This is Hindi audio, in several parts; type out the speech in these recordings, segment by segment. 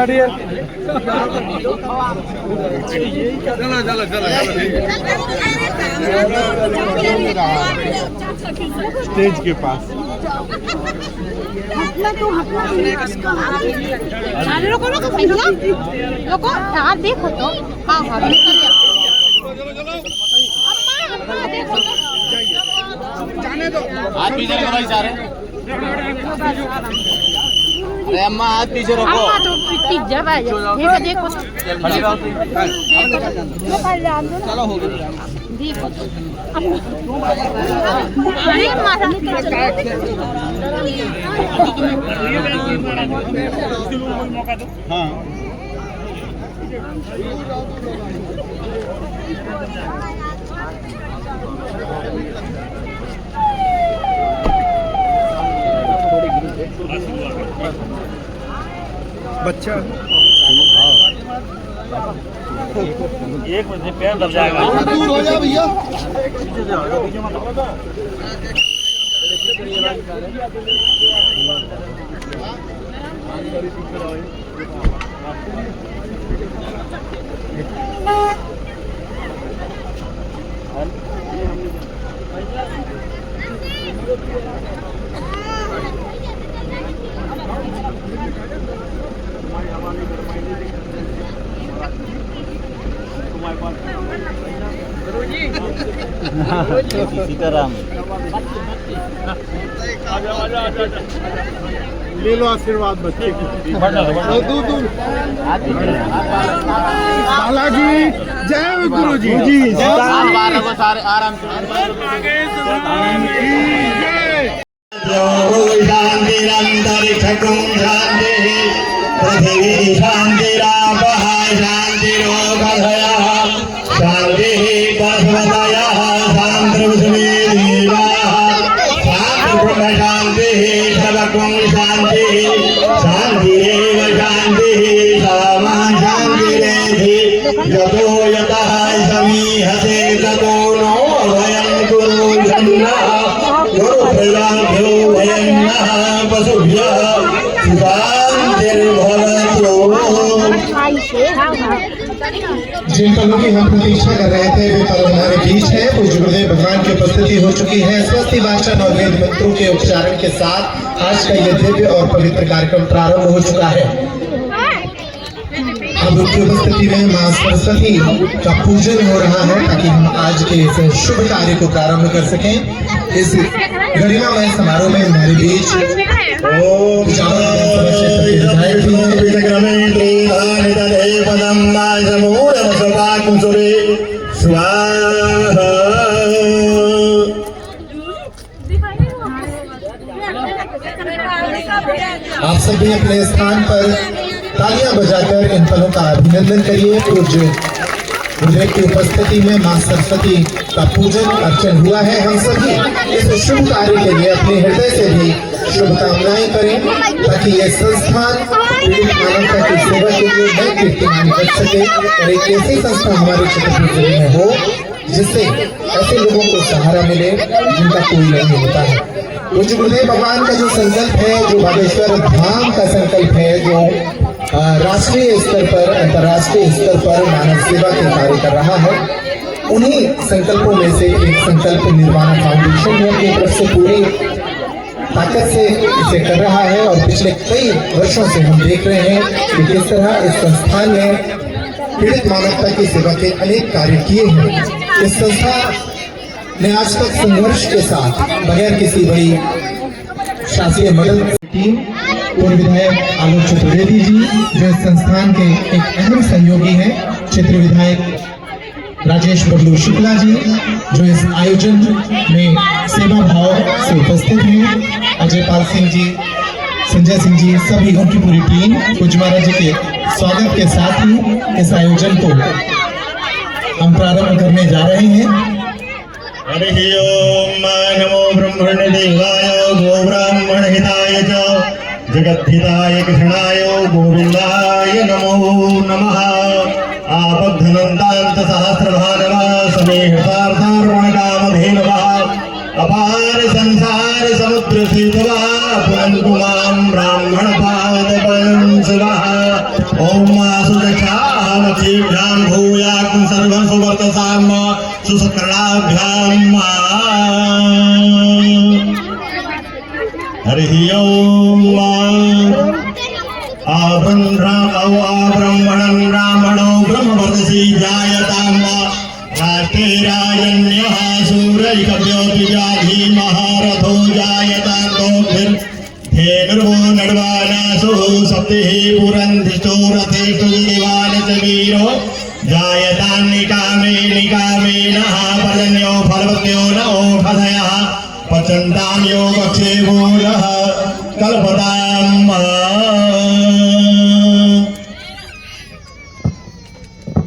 गाड़ी है। चलो चलो चलो स्टेज के पास लोगों भैया लोगों यार देखो तो हाँ हाँ जाने दो। हाथ पीछे रखो भाई सारे। अरे अम्मा हाथ पीछे रखो। अम्मा तो पिट्टी जब है देखो देखो चलो हो गया। देखो अरे माता हाँ बच्चा एक मिनट पैर दब जाएगा। दूर हो जा भैया। सीताराम ले लो आशीर्वाद बच्चे की। दूर दूर बालाजी जय गुरु जी जी सारे आराम से। शांतिरंतरिक्षकुं शांतिः पृथिवी शांतिरापः शांतिरोगभयः शांतिः पशुपतयः शान्तिर्विश्वेदेवाः शान्तिर्ब्रह्मशान्तिः सर्वं शान्तिः शान्तिरेव शान्तिः सामा शान्तिरेधि यतो यतः समीहते ततो नो भयं कुरु जन्नः गुरुप्रदाभ्यो वयं नः पशुभ्यः शान्तिर्भवतु। जिन पलों की हम प्रतीक्षा कर रहे थे वे पल हमारे बीच है। पूज्य गुरुदेव भगवान की उपस्थिति हो चुकी है। स्वस्ति वाचन और वेद मंत्रों के उच्चारण के साथ आज का यह दिव्य और पवित्र कार्यक्रम प्रारंभ हो चुका है। अब उनकी उपस्थिति में मां सरस्वती का पूजन हो रहा है ताकि हम आज के इस शुभ कार्य को प्रारंभ कर सकें। इस गरिमामय समारोह में हमारे बीच आप सभी अपने स्थान पर तालियां बजाकर इन पलों का अभिनंदन करिए। पूज्य गुरुदेव की उपस्थिति में मां सरस्वती का पूजन अर्चन हुआ है। हम सभी इस शुभ कार्य के लिए अपने हृदय से भी शुभकामनाएं करें ताकि यह संस्थान पीड़ित मानवता की सेवा के लिए नए कीर्तिमान कर सके और एक ऐसी संस्था हमारे क्षेत्र में हो जिससे ऐसे लोगों को सहारा मिले जिनका कोई नहीं होता है। पूज्य गुरुदेव भगवान का जो संकल्प है, जो बागेश्वर धाम का संकल्प है, जो राष्ट्रीय स्तर पर अंतर्राष्ट्रीय स्तर पर मानव सेवा के कार्य कर रहा है, उन्हीं संकल्पों में से एक संकल्प निर्वाणा फाउंडेशन है अपनी तरफ से पूरी ताकत से इसे कर रहा है। और पिछले कई वर्षों से हम देख रहे हैं कि किस तरह इस संस्थान ने पीड़ित मानवता की सेवा के अनेक कार्य किए हैं। इस संस्था ने आज तक संघर्ष के साथ बगैर किसी बड़ी शासकीय मदद टीम पूर्व विधायक आलोक चतुर्वेदी जी जो इस संस्थान के एक अहम सहयोगी हैं, क्षेत्र विधायक राजेश बबलू शुक्ला जी जो इस आयोजन में सेवा भाव से उपस्थित हैं, अजय पाल सिंह जी, संजय सिंह जी, सभी उनकी पूरी टीम पूज्य महाराज जी के स्वागत के साथ ही इस आयोजन को हम प्रारंभ करने जा रहे हैं। हरि ओम नमो ब्रह्मण देवाय गो ब्राह्मण हिताय च जगद्धिताय कृष्णाय गोविंदाय नमो नमः। आबद्धनन्दान्त सहस्रभानवा समेहतार्थार्पणकामधेनवः अपार संसार समुद्र सिंधवः पुनन्तु मां ब्राह्मण पादपंसवः ओम सुदक्षामतीभ्यां भूयात् सर्वं सुवर्तसाम सुसकलाभ्यां हरि ओम आब्रह्मणं ब्राह्मणो ब्रह्मवर्धसी जायतां राष्ट्रेरायण्यः सूरैकव्योतिजाधि महारथो जायतां धेनुर्वो नड्वानासु सप्तिः पुरन्धिष्ठो रथेषु दिवानचवीरो जायतां निकामेनः पर्जन्यो फलवत्यो न ओषधयः पचन्तां योगक्षेमोरः कल्पतां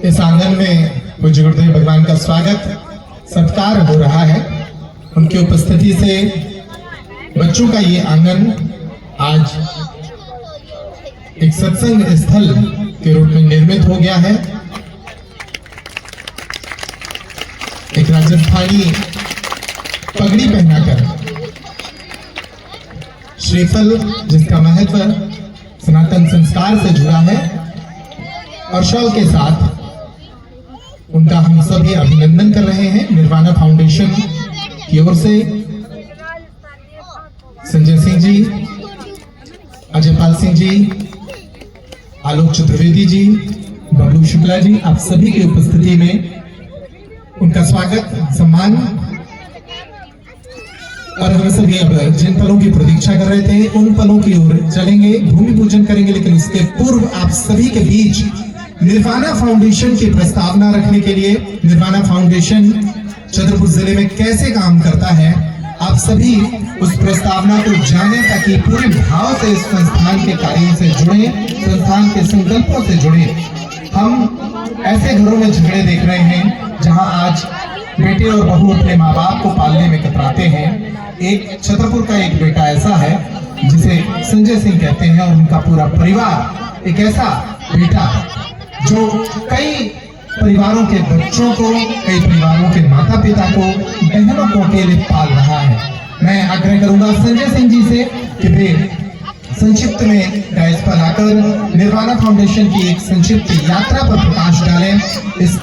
इस आंगन में पूज्य गुरुदेव भगवान का स्वागत सत्कार हो रहा है। उनकी उपस्थिति से बच्चों का ये आंगन आज एक सत्संग स्थल के रूप में निर्मित हो गया है। एक राजस्थानी पगड़ी पहनाकर श्रीफल जिसका महत्व सनातन संस्कार से जुड़ा है और शव के साथ उनका हम सभी अभिनंदन कर रहे हैं। निर्वाणा फाउंडेशन की ओर से संजय सिंह जी, अजयपाल सिंह जी, आलोक चतुर्वेदी जी, बबलू शुक्ला जी, आप सभी की उपस्थिति में उनका स्वागत सम्मान। और हम सभी अब जिन पलों की प्रतीक्षा कर रहे थे उन पलों की ओर चलेंगे, भूमि पूजन करेंगे। लेकिन उसके पूर्व आप सभी के बीच निर्वाणा फाउंडेशन की प्रस्तावना रखने के लिए, निर्वाणा फाउंडेशन छतरपुर जिले में कैसे काम करता है, आप सभी उस प्रस्तावना को जानें ताकि पूरे भाव से इस संस्थान के कार्यों से जुड़े, संस्थान के संकल्पों से जुड़े। हम ऐसे घरों में झगड़े देख रहे हैं जहां आज बेटे और बहू अपने माँ बाप को पालने में कतराते हैं। एक छतरपुर का एक बेटा ऐसा है जिसे संजय सिंह कहते हैं और उनका पूरा परिवार एक ऐसा बेटा जो कई परिवारों के बच्चों को, कई परिवारों के माता पिता को, बहनों को अकेले पाल रहा है। मैं आग्रह करूंगा संजय सिंह जी से कि वे संक्षिप्त में डायस पर आकर निर्वाणा फाउंडेशन की एक संक्षिप्त यात्रा पर प्रकाश डालें। इस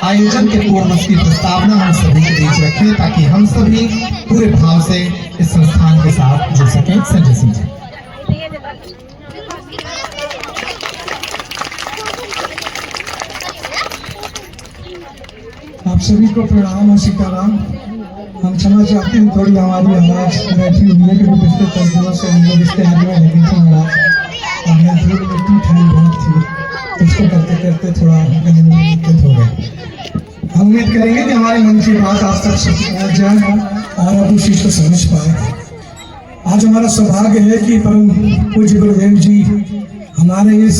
आयोजन के पूर्व उसकी प्रस्तावना हम सभी के बीच रखें ताकि हम सभी पूरे भाव से इस संस्थान के साथ जुड़ सकें। संजय सिंह जी। आप सभी को प्रणाम और सीताराम। हम क्षमा चाहते हैं, थोड़ी हमारी आवाज बैठी हुई है क्योंकि पिछले 10 दिनों से हम लोग इसके हाथ में लगे थे महाराज और यहाँ धूल मिट्टी ठंड बहुत थी, उसको करते करते थोड़ा गले में दिक्कत हो गई। हम उम्मीद करेंगे कि हमारे मन की बात आप तक पहुँच जाए और आप उस चीज़ को समझ पाए। आज हमारा सौभाग्य है कि परम पूज्य गुरुदेव जी हमारे इस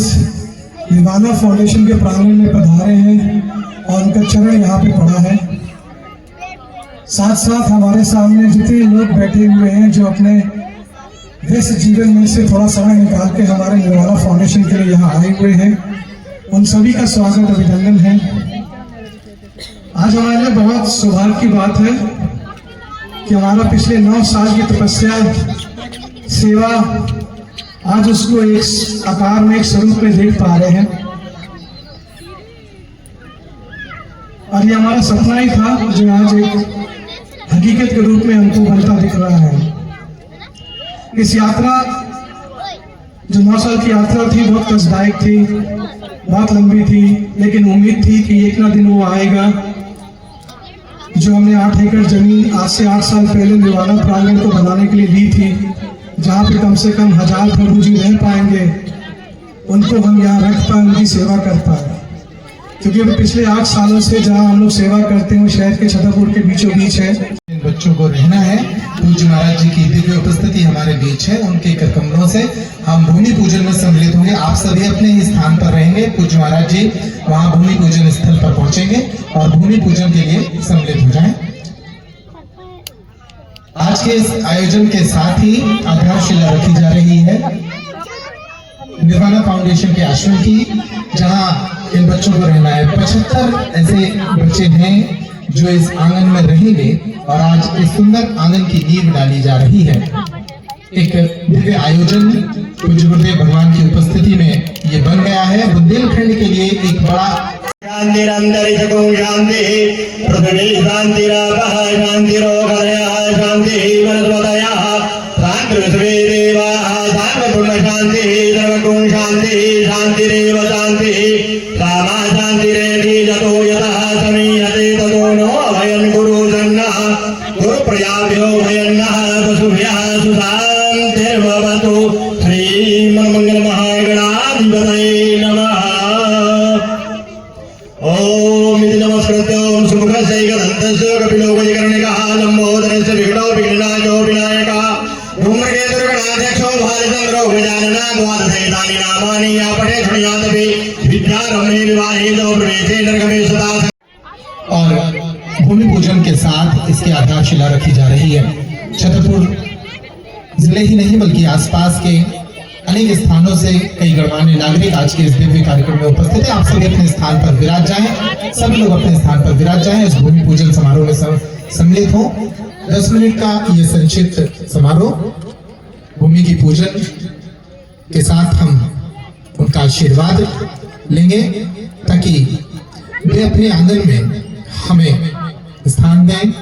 निर्वाणा फाउंडेशन के प्रांगण में पधारे हैं और उनका चरण यहाँ पे पड़ा है। साथ साथ हमारे सामने जितने लोग बैठे हुए हैं जो अपने व्यस्त जीवन में से थोड़ा समय निकाल के हमारे निर्वाणा फाउंडेशन के लिए यहाँ आए हुए हैं, उन सभी का स्वागत अभिनंदन है। आज हमारे लिए बहुत सौभाग्य की बात है कि हमारा पिछले 9 साल की तपस्या, सेवा, आज उसको एक आकार में, एक स्वरूप में देख पा रहे हैं। और ये हमारा सपना ही था जो आज एक हकीकत के रूप में हमको बनता दिख रहा है। इस यात्रा जो 9 साल की यात्रा थी बहुत कष्टदायक थी, बहुत लंबी थी, लेकिन उम्मीद थी कि एक ना दिन वो आएगा जो हमने 8 एकड़ जमीन आज से 8 साल पहले निर्वाणा प्रांगण को बनाने के लिए ली थी, जहाँ पे कम से कम 1000 प्रभु जी रह पाएंगे, उनको हम यहाँ रख पाए, उनकी सेवा कर पाए। क्योंकि अभी पिछले 8 सालों से जहाँ हम लोग सेवा करते हैं वो शहर के छतरपुर के बीचों बीच है। इन बच्चों को रहना है। पूज्य महाराज जी की दिव्य उपस्थिति हमारे बीच है। उनके कर कमलों से हम भूमि पूजन में सम्मिलित होंगे। आप सभी अपने ही स्थान पर रहेंगे। पूज्य महाराज जी वहाँ भूमि पूजन स्थल पर पहुंचेंगे और भूमि पूजन के लिए सम्मिलित हो जाएं। आज के इस आयोजन के साथ ही आधारशिला रखी जा रही है निर्वाणा फाउंडेशन के आश्रम की, जहां इन बच्चों को रहना है। 75 ऐसे बच्चे हैं जो इस आंगन में रहेंगे और आज इस सुंदर आंगन की नींव डाली जा रही है। एक दिव्य आयोजन पूज्य गुरुदेव भगवान की उपस्थिति में ये बन गया है। बुंदेलखंड के लिए एक बड़ा शांतिरंतरिक्षको शांति पृथ्वी शांतिरापः शांतिरोगदयः शांतिः वनस्पतयः शान्तिर्विश्वे देवाः सर्वगुण शांतिः सर्वगुण शांतिः शांतिरेव शांतिः सामा शांतिरेति यतो यतः समीयते ततो नो अभयं गुरु सन्नः गुरुप्रजाभ्यो भयन्नः पशुभ्यः सुशान्तिर्भवतु। श्रीमन्मङ्गलमहागणाधिपतये नमः। ओम इति नमस्कृत्य ओम सुमुखस्यैकदन्तस्य कपिलोकैकर्णिकः लम्बोदरस्य विघ्नो विघ्नायो विनायकः धूम्रकेतुर्गणाध्यक्षो भालचन्द्रो गजानना द्वादशैतानि नामानि या पठे शृणुयादपि विद्यारम्भे विवाहे दो प्रवेशे नरकमे सदा। और भूमि पूजन के साथ इसकी आधारशिला रखी जा रही है। छतरपुर जिले ही नहीं बल्कि आसपास के अनेक स्थानों से कई गणमान्य नागरिक आज के इस दिव्य कार्यक्रम में उपस्थित हैं। आप सभी अपने स्थान पर विराज जाएं, सभी लोग अपने स्थान पर विराज जाएं, इस भूमि पूजन समारोह में सम्मिलित हों। 10 मिनट का ये संक्षिप्त समारोह भूमि की पूजन के साथ हम उनका आशीर्वाद लेंगे ताकि वे अपने आंगन में हमें स्थान दें।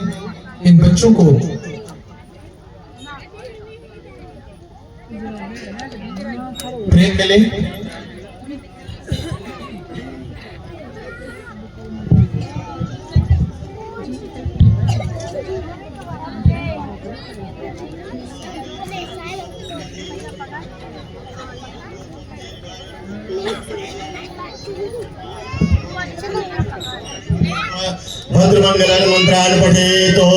इन बच्चों को प्रेम मिले। भद्रमंगलं मंत्रान् पठेतो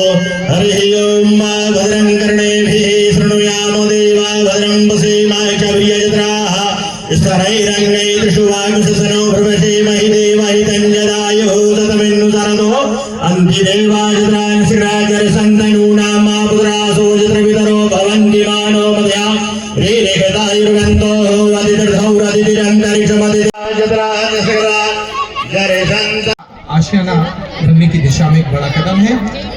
हरिः ओम भद्रं कर्णेभिः शृणुयाम देवा भद्रं पश्येमाय च प्रियजत्राः स्तरैरङ्गैर्षुवागुशसनो प्रवेशेमहि देवहितञ्जदायुः ततमिन्नु सरदो अन्तिदेवाजत्रान् श्रीराजरसन्तनूनां पुत्रासो जत्रवितरो भवन्ति मानो मध्या रेरेखतायुर्गन्तो अतिथिरन्तरिक्षमतिराजत्रान् जरसन्त। आशियाना बनने की दिशा में एक बड़ा कदम है।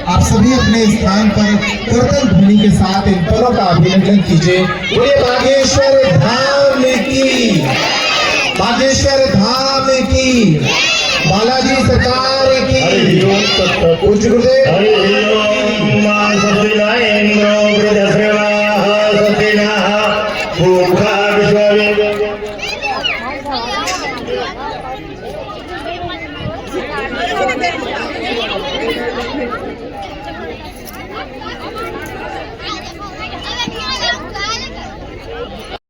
आप सभी अपने स्थान पर कीर्तन ध्वनि के साथ इन पलों का अभिनंदन कीजिए। बोले बागेश्वर धाम की, बागेश्वर धाम की, बालाजी सरकार की। पूज्य गुरुदेव